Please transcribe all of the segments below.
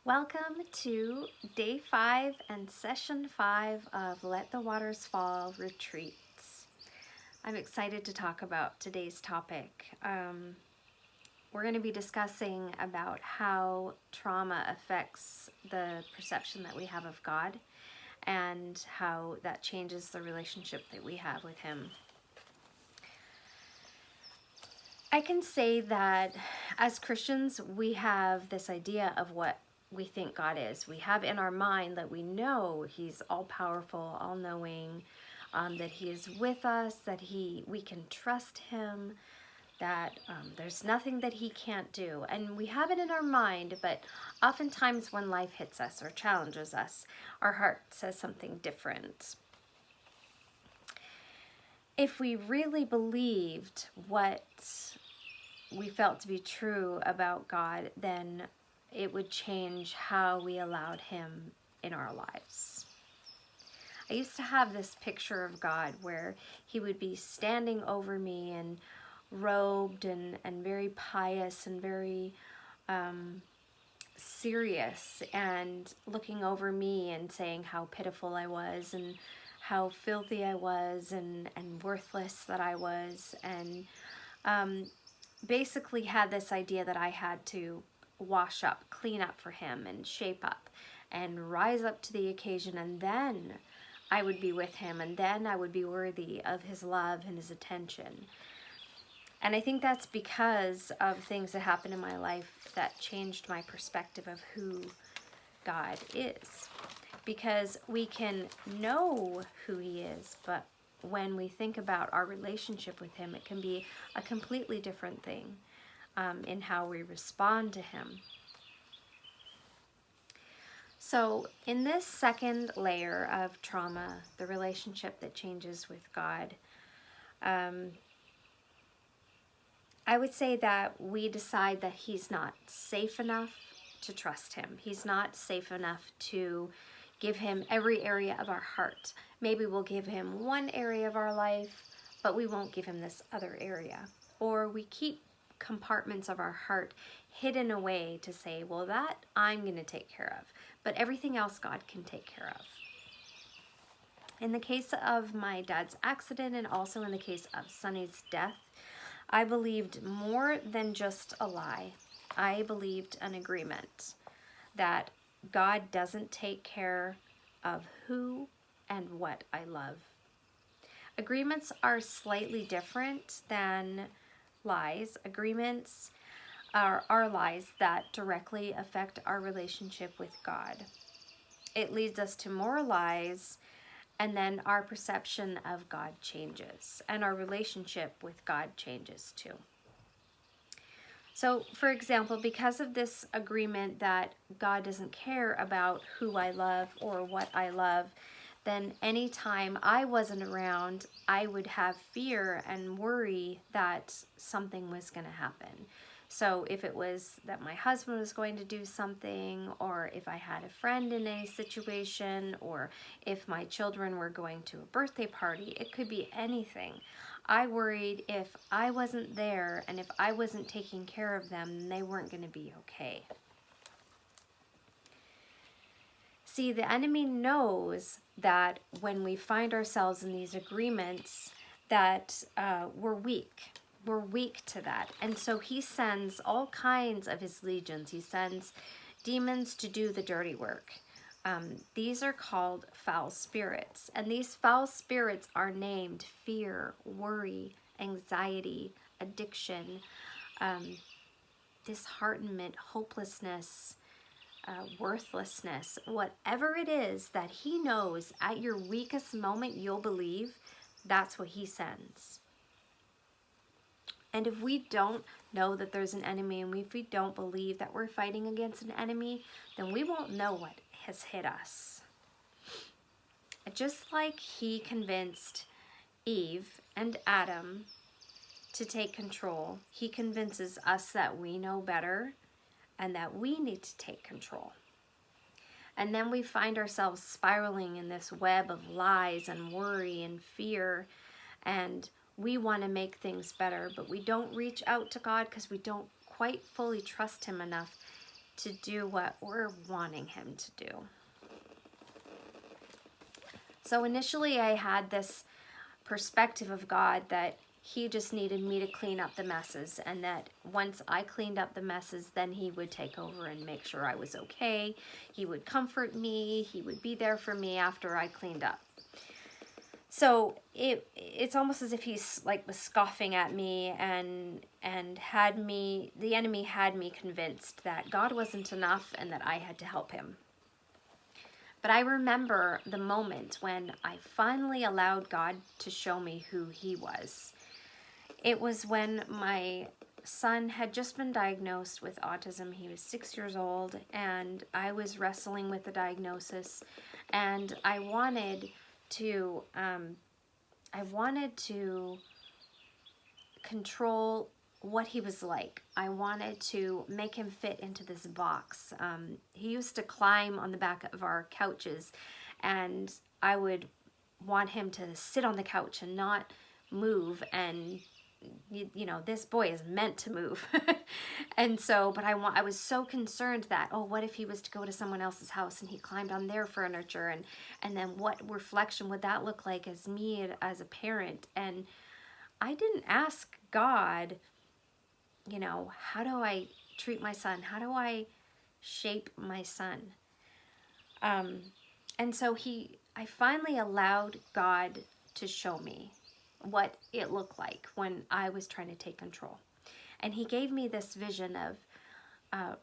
Welcome to day 5 and session 5 of Let the Waters Fall retreats. I'm excited to talk about today's topic. We're going to be discussing about how trauma affects the perception that we have of God and how that changes the relationship that we have with Him. I can say that as Christians, we have this idea of what we think God is. We have in our mind that we know He's all-powerful, all-knowing, that He is with us, that we can trust Him, that there's nothing that He can't do. And we have it in our mind, but oftentimes when life hits us or challenges us, our heart says something different. If we really believed what we felt to be true about God, then it would change how we allowed Him in our lives. I used to have this picture of God where He would be standing over me and robed and very pious and very serious and looking over me and saying how pitiful I was and how filthy I was and worthless that I was, and basically had this idea that I had to wash up, clean up for Him and shape up and rise up to the occasion, and then I would be with Him, and then I would be worthy of His love and His attention. And I think that's because of things that happened in my life that changed my perspective of who God is. Because we can know who He is, but when we think about our relationship with Him, it can be a completely different thing in how we respond to Him. So in this second layer of trauma, the relationship that changes with God, I would say that we decide that He's not safe enough to trust Him. He's not safe enough to give Him every area of our heart. Maybe we'll give Him one area of our life, but we won't give Him this other area. Or we keep compartments of our heart hidden away to say, well, that I'm going to take care of, but everything else God can take care of. In the case of my dad's accident and also in the case of Sonny's death, I believed more than just a lie. I believed an agreement that God doesn't take care of who and what I love. Agreements are slightly different than lies. Agreements are lies that directly affect our relationship with God. It leads us to more lies, and then our perception of God changes, and our relationship with God changes too. So, for example, because of this agreement that God doesn't care about who I love or what I love, then anytime I wasn't around, I would have fear and worry that something was going to happen. So if it was that my husband was going to do something, or if I had a friend in a situation, or if my children were going to a birthday party, it could be anything. I worried if I wasn't there and if I wasn't taking care of them, then they weren't going to be okay. See, the enemy knows that when we find ourselves in these agreements that we're weak. We're weak to that. And so he sends all kinds of his legions. He sends demons to do the dirty work. These are called foul spirits. And these foul spirits are named fear, worry, anxiety, addiction, disheartenment, hopelessness, worthlessness. Whatever it is that he knows at your weakest moment you'll believe, that's what he sends. And if we don't know that there's an enemy, and if we don't believe that we're fighting against an enemy, then we won't know what has hit us. Just like he convinced Eve and Adam to take control, he convinces us that we know better and that we need to take control. And then we find ourselves spiraling in this web of lies and worry and fear, and we want to make things better, but we don't reach out to God because we don't quite fully trust Him enough to do what we're wanting him to do. So initially I had this perspective of God that he just needed me to clean up the messes, and that once I cleaned up the messes, then he would take over and make sure I was okay. He would comfort me. He would be there for me after I cleaned up. So it's almost as if he's like was scoffing at me and had me, the enemy had me convinced that God wasn't enough and that I had to help him. But I remember the moment when I finally allowed God to show me who he was. It was when my son had just been diagnosed with autism. He was 6 years old, and I was wrestling with the diagnosis, and I wanted to control what he was like. I wanted to make him fit into this box. He used to climb on the back of our couches, and I would want him to sit on the couch and not move, and you know, this boy is meant to move. And so, but I was so concerned that, oh, what if he was to go to someone else's house and he climbed on their furniture, and then what reflection would that look like as me, as a parent? And I didn't ask God, you know, how do I treat my son? How do I shape my son? And so I finally allowed God to show me what it looked like when I was trying to take control. And he gave me this vision of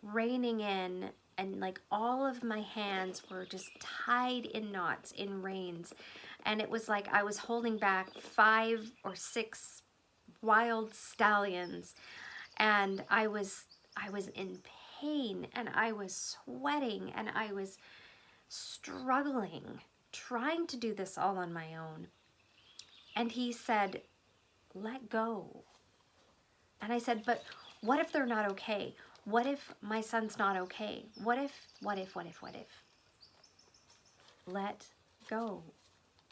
reining in, and like all of my hands were just tied in knots, in reins. And it was like I was holding back 5 or 6 wild stallions, and I was in pain, and I was sweating, and I was struggling, trying to do this all on my own. And he said, let go. And I said, but what if they're not okay? What if my son's not okay? What if? Let go,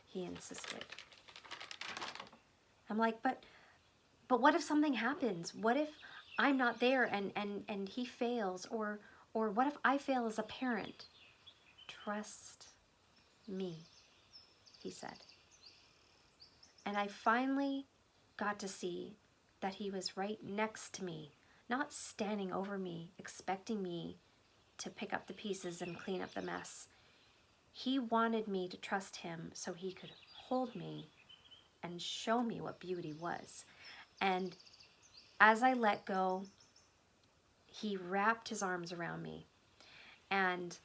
he insisted. I'm like, but what if something happens? What if I'm not there and he fails? Or what if I fail as a parent? Trust me, he said. And I finally got to see that he was right next to me, not standing over me, expecting me to pick up the pieces and clean up the mess. He wanted me to trust him so he could hold me and show me what beauty was. And as I let go, he wrapped his arms around me. And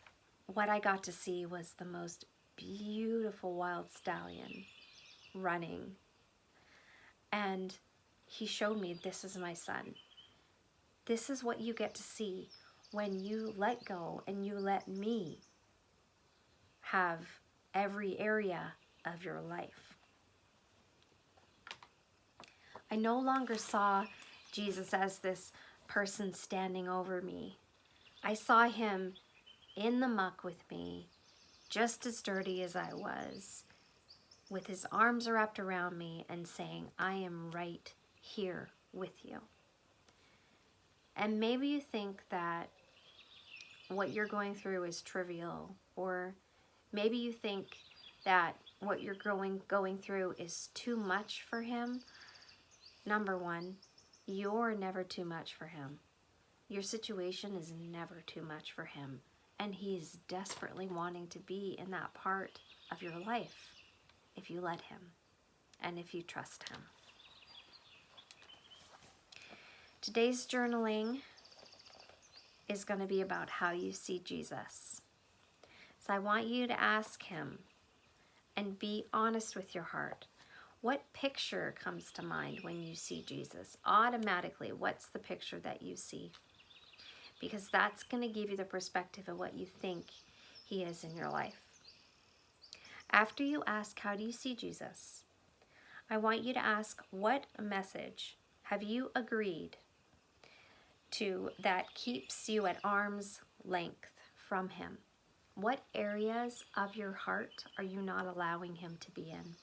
what I got to see was the most beautiful wild stallion running. And he showed me, this is my son. This is what you get to see when you let go and you let me have every area of your life. I no longer saw Jesus as this person standing over me. I saw him in the muck with me, just as dirty as I was, with his arms wrapped around me and saying, I am right here with you. And maybe you think that what you're going through is trivial, or maybe you think that what you're going through is too much for him. Number one, you're never too much for him. Your situation is never too much for him, and he's desperately wanting to be in that part of your life if you let him and if you trust him. Today's journaling is going to be about how you see Jesus. So I want you to ask him and be honest with your heart. What picture comes to mind when you see Jesus? Automatically, what's the picture that you see? Because that's going to give you the perspective of what you think he is in your life. After you ask, how do you see Jesus? I want you to ask, what message have you agreed to that keeps you at arm's length from him? What areas of your heart are you not allowing him to be in?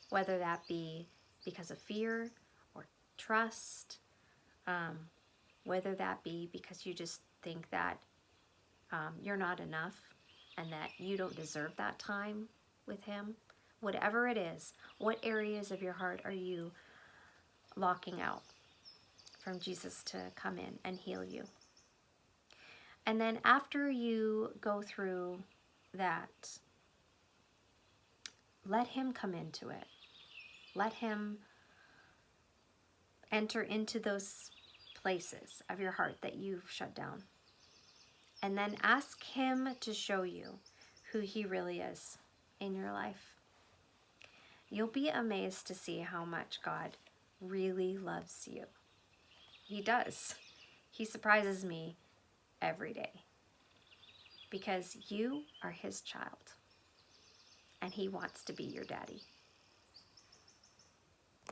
Whether that be because of fear or trust, whether that be because you just think that you're not enough and that you don't deserve that time with him, whatever it is, what areas of your heart are you locking out from Jesus to come in and heal you? And then after you go through that, let him come into it. Let him enter into those places of your heart that you've shut down. And then ask him to show you who he really is in your life. You'll be amazed to see how much God really loves you. He does. He surprises me every day because you are his child and he wants to be your daddy.